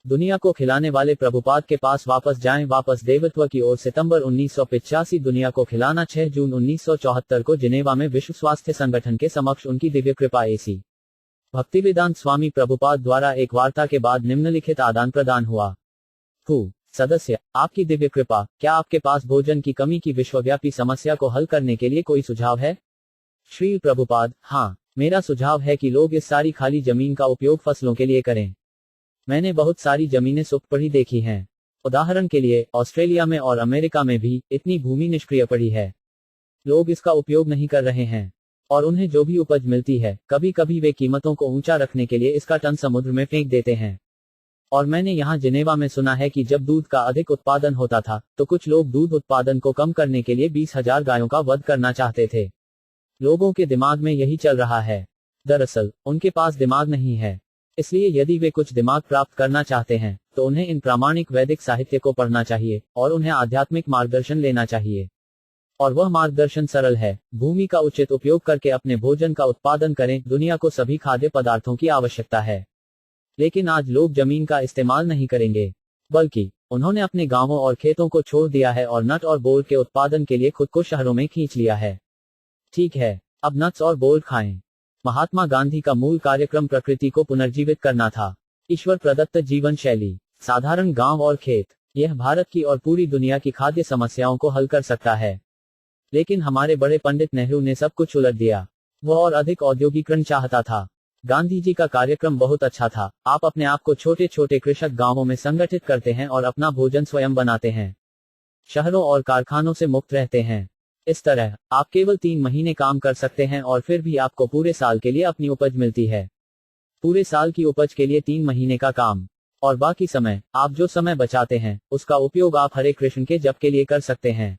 दुनिया को खिलाने वाले प्रभुपाद के पास वापस जाएं, वापस देवत्व की ओर। सितंबर 1985 दुनिया को खिलाना। 6 जून 1974 को जिनेवा में विश्व स्वास्थ्य संगठन के समक्ष उनकी दिव्य कृपा। एसी भक्तिवेदांत स्वामी प्रभुपाद द्वारा एक वार्ता के बाद निम्नलिखित आदान प्रदान हुआ। सदस्य, आपकी दिव्य कृपा, क्या आपके पास भोजन की कमी की विश्वव्यापी समस्या को हल करने के लिए कोई सुझाव है? श्री प्रभुपाद, हाँ, मेरा सुझाव है कि लोग इस सारी खाली जमीन का उपयोग फसलों के लिए करें। मैंने बहुत सारी जमीनें सुप्त पड़ी देखी हैं। उदाहरण के लिए ऑस्ट्रेलिया में और अमेरिका में भी इतनी भूमि निष्क्रिय पड़ी है। लोग इसका उपयोग नहीं कर रहे हैं और उन्हें जो भी उपज मिलती है, कभी कभी वे कीमतों को ऊंचा रखने के लिए इसका टन समुद्र में फेंक देते हैं। और मैंने यहाँ जिनेवा में सुना है कि जब दूध का अधिक उत्पादन होता था तो कुछ लोग दूध उत्पादन को कम करने के लिए 20,000 गायों का वध करना चाहते थे। लोगों के दिमाग में यही चल रहा है। दरअसल उनके पास दिमाग नहीं है, इसलिए यदि वे कुछ दिमाग प्राप्त करना चाहते हैं तो उन्हें इन प्रामाणिक वैदिक साहित्य को पढ़ना चाहिए और उन्हें आध्यात्मिक मार्गदर्शन लेना चाहिए। और वह मार्गदर्शन सरल है। भूमि का उचित उपयोग करके अपने भोजन का उत्पादन करें। दुनिया को सभी खाद्य पदार्थों की आवश्यकता है, लेकिन आज लोग जमीन का इस्तेमाल नहीं करेंगे, बल्कि उन्होंने अपने गांवों और खेतों को छोड़ दिया है और नट और बोल्ट के उत्पादन के लिए खुद को शहरों में खींच लिया है। ठीक है, अब नट्स और बोल्ट खाएं। महात्मा गांधी का मूल कार्यक्रम प्रकृति को पुनर्जीवित करना था। ईश्वर प्रदत्त जीवन शैली, साधारण गांव और खेत, यह भारत की और पूरी दुनिया की खाद्य समस्याओं को हल कर सकता है। लेकिन हमारे बड़े पंडित नेहरू ने सब कुछ उलट दिया। वह और अधिक औद्योगिकरण चाहता था। गांधी जी का कार्यक्रम बहुत अच्छा था। आप अपने आप को छोटे छोटे कृषक गांवों में संगठित करते हैं और अपना भोजन स्वयं बनाते हैं। शहरों और कारखानों से मुक्त रहते हैं। इस तरह आप केवल 3 महीने काम कर सकते हैं और फिर भी आपको पूरे साल के लिए अपनी उपज मिलती है। पूरे साल की उपज के लिए 3 महीने का काम, और बाकी समय आप जो समय बचाते हैं उसका उपयोग आप हरे कृष्ण के जप के लिए कर सकते हैं।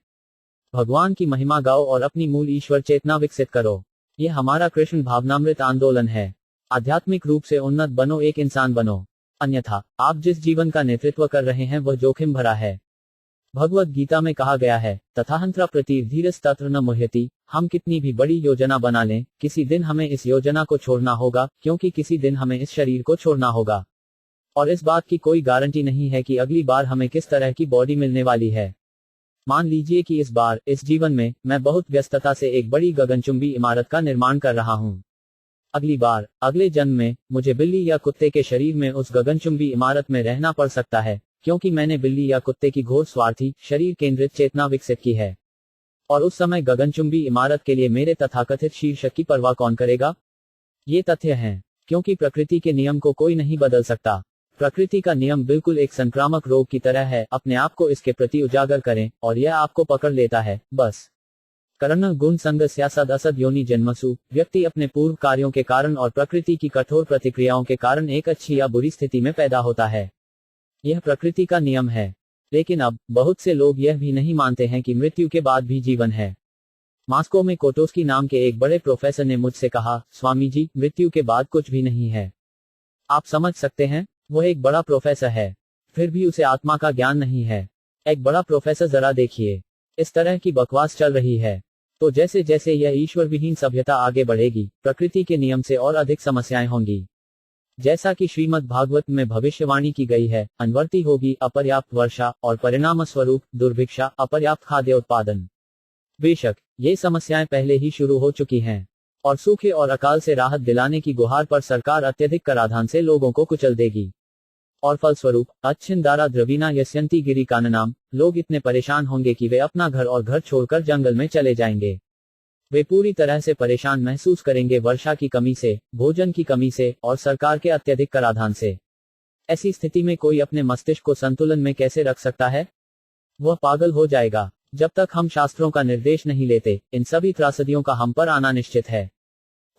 भगवान की महिमा गाओ और अपनी मूल ईश्वर चेतना विकसित करो। यह हमारा कृष्ण भावनामृत आंदोलन है। आध्यात्मिक रूप से उन्नत बनो, एक इंसान बनो, अन्यथा आप जिस जीवन का नेतृत्व कर रहे हैं वह जोखिम भरा है। भगवत गीता में कहा गया है, तथाहंत्र प्रतिधीरस तत्र न मुह्यति। हम कितनी भी बड़ी योजना बना लें, किसी दिन हमें इस योजना को छोड़ना होगा, क्योंकि किसी दिन हमें इस शरीर को छोड़ना होगा। और इस बात की कोई गारंटी नहीं है कि अगली बार हमें किस तरह की बॉडी मिलने वाली है। मान लीजिए कि इस बार, इस जीवन में, मैं बहुत व्यस्तता से एक बड़ी गगनचुंबी इमारत का निर्माण कर रहा हूँ। अगली बार, अगले जन्म में, मुझे बिल्ली या कुत्ते के शरीर में उस गगनचुंबी इमारत में रहना पड़ सकता है, क्योंकि मैंने बिल्ली या कुत्ते की घोर स्वार्थी, शरीर केंद्रित चेतना विकसित की है। और उस समय गगनचुंबी इमारत के लिए मेरे तथाकथित शीर्षक की परवाह कौन करेगा? ये तथ्य हैं, क्योंकि प्रकृति के नियम को कोई नहीं बदल सकता। प्रकृति का नियम बिल्कुल एक संक्रामक रोग की तरह है। अपने आप को इसके प्रति उजागर करें और यह आपको पकड़ लेता है, बस। करण गुण संग स्यासद असद योनि जन्मसु। व्यक्ति अपने पूर्व कार्यों के कारण और प्रकृति की कठोर प्रतिक्रियाओं के कारण एक अच्छी या बुरी स्थिति में पैदा होता है। यह प्रकृति का नियम है। लेकिन अब बहुत से लोग यह भी नहीं मानते हैं कि मृत्यु के बाद भी जीवन है। मॉस्को में कोटोस्की नाम के एक बड़े प्रोफेसर ने मुझसे कहा, स्वामी जी, मृत्यु के बाद कुछ भी नहीं है। आप समझ सकते हैं, वह एक बड़ा प्रोफेसर है, फिर भी उसे आत्मा का ज्ञान नहीं है। एक बड़ा प्रोफेसर, जरा देखिए, इस तरह की बकवास चल रही है। तो जैसे जैसे यह ईश्वर विहीन सभ्यता आगे बढ़ेगी, प्रकृति के नियम से और अधिक समस्याएं होंगी। जैसा कि श्रीमद् भागवत में भविष्यवाणी की गई है, अनवर्ती होगी अपर्याप्त वर्षा और परिणाम स्वरूप दुर्भिक्षा, अपर्याप्त खाद्य उत्पादन। बेशक ये समस्याएं पहले ही शुरू हो चुकी हैं, और सूखे और अकाल से राहत दिलाने की गुहार पर सरकार अत्यधिक कराधान से लोगों को कुचल देगी। और फलस्वरूप अच्छिंदारा द्रवीना यस्यंती गिरी काननाम, लोग इतने परेशान होंगे कि वे अपना घर और घर छोड़कर जंगल में चले जाएंगे। वे पूरी तरह से परेशान महसूस करेंगे वर्षा की कमी से, भोजन की कमी से और सरकार के अत्यधिक कराधान से। ऐसी स्थिति में कोई अपने मस्तिष्क को संतुलन में कैसे रख सकता है? वह पागल हो जाएगा। जब तक हम शास्त्रों का निर्देश नहीं लेते, इन सभी त्रासदियों का हम पर आना निश्चित है।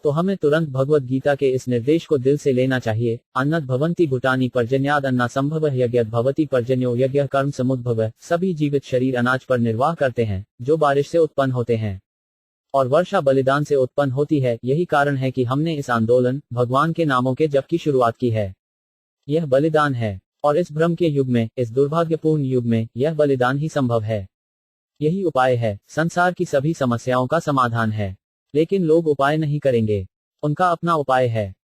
तो हमें तुरंत भगवत गीता के इस निर्देश को दिल से लेना चाहिए। अन्नत भवन्ति भूतानि पर्जन्याद अन्ना संभव यज्ञ भवति पर्जन्यो यज्ञ कर्म समुद्भव। सभी जीवित शरीर अनाज पर निर्वाह करते हैं, जो बारिश से उत्पन्न होते हैं, और वर्षा बलिदान से उत्पन्न होती है। यही कारण है कि हमने इस आंदोलन, भगवान के नामों के जप की शुरुआत की है। यह बलिदान है, और इस भ्रम के युग में, इस दुर्भाग्यपूर्ण युग में, यह बलिदान ही संभव है। यही उपाय है, संसार की सभी समस्याओं का समाधान है। लेकिन लोग उपाय नहीं करेंगे। उनका अपना उपाय है।